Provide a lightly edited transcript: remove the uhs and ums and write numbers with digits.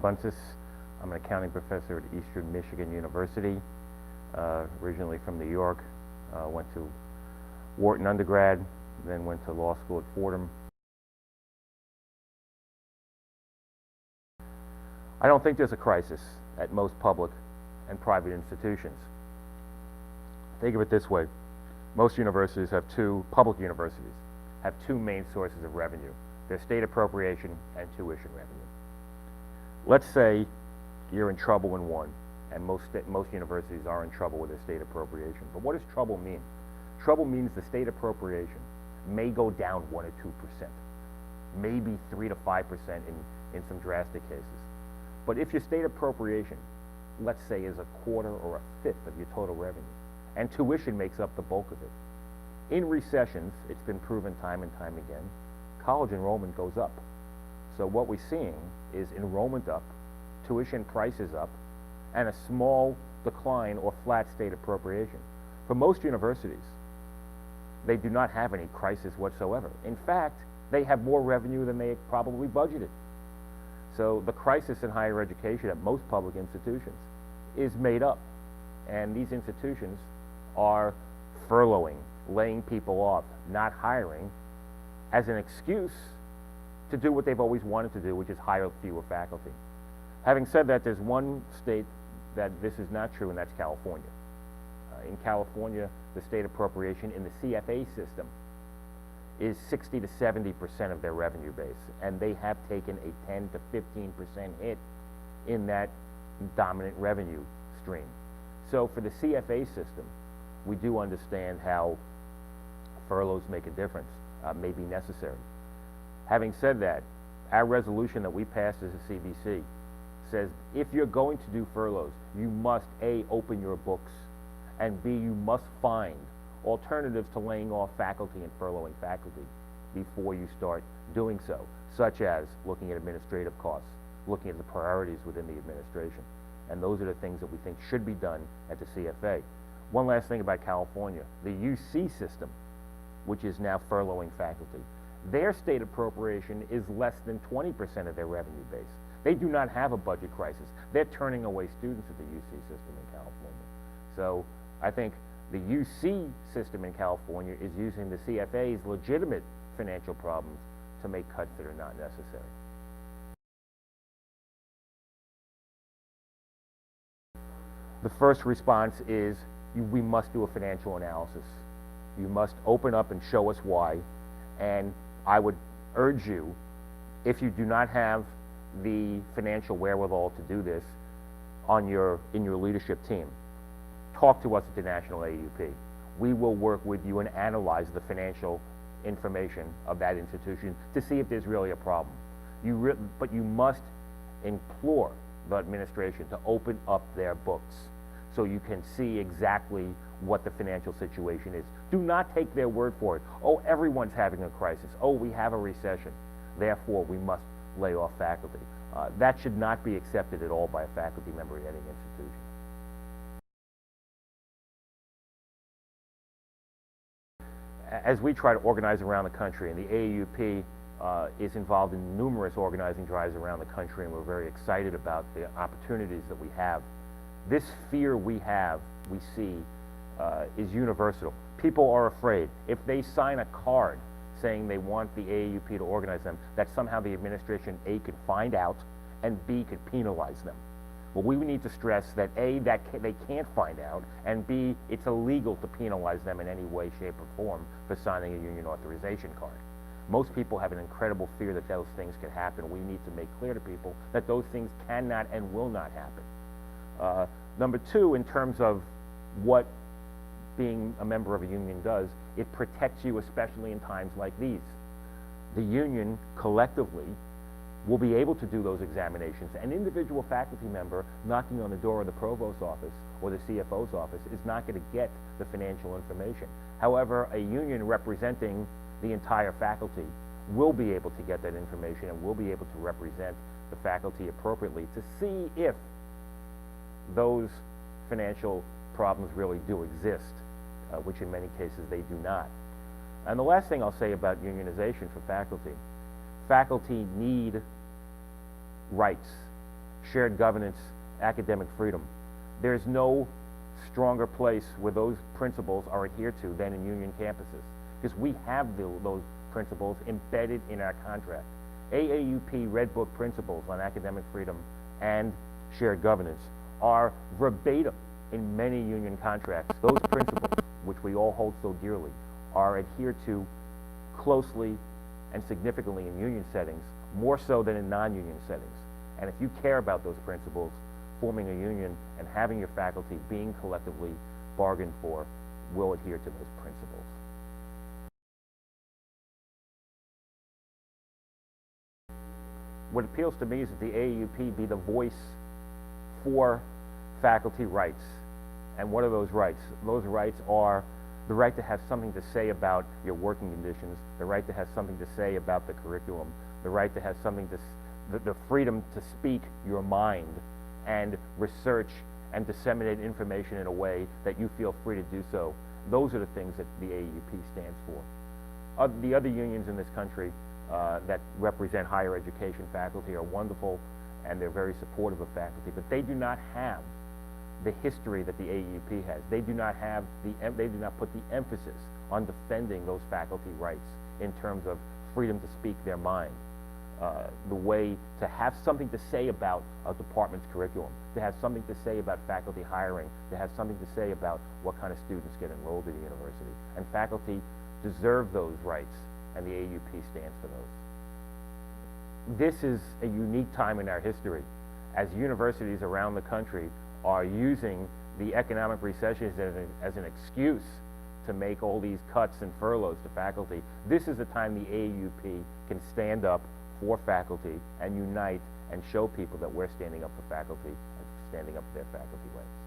Bunsis. I'm an accounting professor at Eastern Michigan University, originally from New York. Went to Wharton undergrad, then went to law school at Fordham. I don't think there's a crisis at most public and private institutions. Think of it this way. Most universities public universities have two main sources of revenue. Their state appropriation and tuition revenue. Let's say you're in trouble in one, and most universities are in trouble with their state appropriation. But what does trouble mean? Trouble means the state appropriation may go down 1 or 2%, maybe 3 to 5% in some drastic cases. But if your state appropriation, let's say, is a quarter or a fifth of your total revenue, and tuition makes up the bulk of it, in recessions, it's been proven time and time again, college enrollment goes up. So what we're seeing is enrollment up, tuition prices up, and a small decline or flat state appropriation. For most universities, they do not have any crisis whatsoever. In fact, they have more revenue than they probably budgeted. So the crisis in higher education at most public institutions is made up. And these institutions are furloughing, laying people off, not hiring, as an excuse to do what they've always wanted to do, which is hire fewer faculty. Having said that, there's one state that this is not true, and that's California. In California, the state appropriation in the CFA system is 60 to 70% of their revenue base, and they have taken a 10 to 15% hit in that dominant revenue stream. So for the CFA system, we do understand how furloughs make a difference, may be necessary. Having said that, our resolution that we passed as a CBC says if you're going to do furloughs, you must A, open your books, and B, you must find alternatives to laying off faculty and furloughing faculty before you start doing so, such as looking at administrative costs, looking at the priorities within the administration. And those are the things that we think should be done at the CFA. One last thing about California, the UC system, which is now furloughing faculty, their state appropriation is less than 20% of their revenue base. They do not have a budget crisis. They're turning away students at the UC system in California. So I think the UC system in California is using the CFA's legitimate financial problems to make cuts that are not necessary. The first response is we must do a financial analysis. You must open up and show us why. And I would urge you, if you do not have the financial wherewithal to do this in your leadership team, talk to us at the National AAUP. We will work with you and analyze the financial information of that institution to see if there's really a problem. But you must implore the administration to open up their books so you can see exactly what the financial situation is. Do not take their word for it. Oh, everyone's having a crisis. Oh, we have a recession. Therefore, we must lay off faculty. That should not be accepted at all by a faculty member at any institution. As we try to organize around the country, and the AAUP is involved in numerous organizing drives around the country, and we're very excited about the opportunities that we have. This fear we see, is universal. People are afraid. If they sign a card saying they want the AAUP to organize them, that somehow the administration, A, could find out, and B, could penalize them. Well, we need to stress that A, they can't find out, and B, it's illegal to penalize them in any way, shape, or form for signing a union authorization card. Most people have an incredible fear that those things could happen. We need to make clear to people that those things cannot and will not happen. Number two, in terms of what being a member of a union does, it protects you, especially in times like these. The union collectively will be able to do those examinations. An individual faculty member knocking on the door of the provost's office or the CFO's office is not going to get the financial information. However, a union representing the entire faculty will be able to get that information and will be able to represent the faculty appropriately to see if those financial problems really do exist, which in many cases they do not. And the last thing I'll say about unionization for faculty need rights, shared governance, academic freedom. There's no stronger place where those principles are adhered to than in union campuses, because we have those principles embedded in our contract. AAUP Red Book principles on academic freedom and shared governance are verbatim in many union contracts. Those principles, which we all hold so dearly, are adhered to closely and significantly in union settings, more so than in non-union settings. And if you care about those principles, forming a union and having your faculty being collectively bargained for will adhere to those principles. What appeals to me is that the AAUP be the voice for faculty rights. And what are those rights? Those rights are the right to have something to say about your working conditions, the right to have something to say about the curriculum, the right to have something to, the freedom to speak your mind and research and disseminate information in a way that you feel free to do so. Those are the things that the AAUP stands for. The other unions in this country that represent higher education faculty are wonderful, and they're very supportive of faculty, but they do not have the history that the AAUP has. They do not have they do not put the emphasis on defending those faculty rights in terms of freedom to speak their mind, the way to have something to say about a department's curriculum, to have something to say about faculty hiring, to have something to say about what kind of students get enrolled at a university. And faculty deserve those rights, and the AAUP stands for those. This is a unique time in our history, as universities around the country are using the economic recession as an excuse to make all these cuts and furloughs to faculty. This is the time the AAUP can stand up for faculty and unite and show people that we're standing up for faculty and standing up for their faculty rights.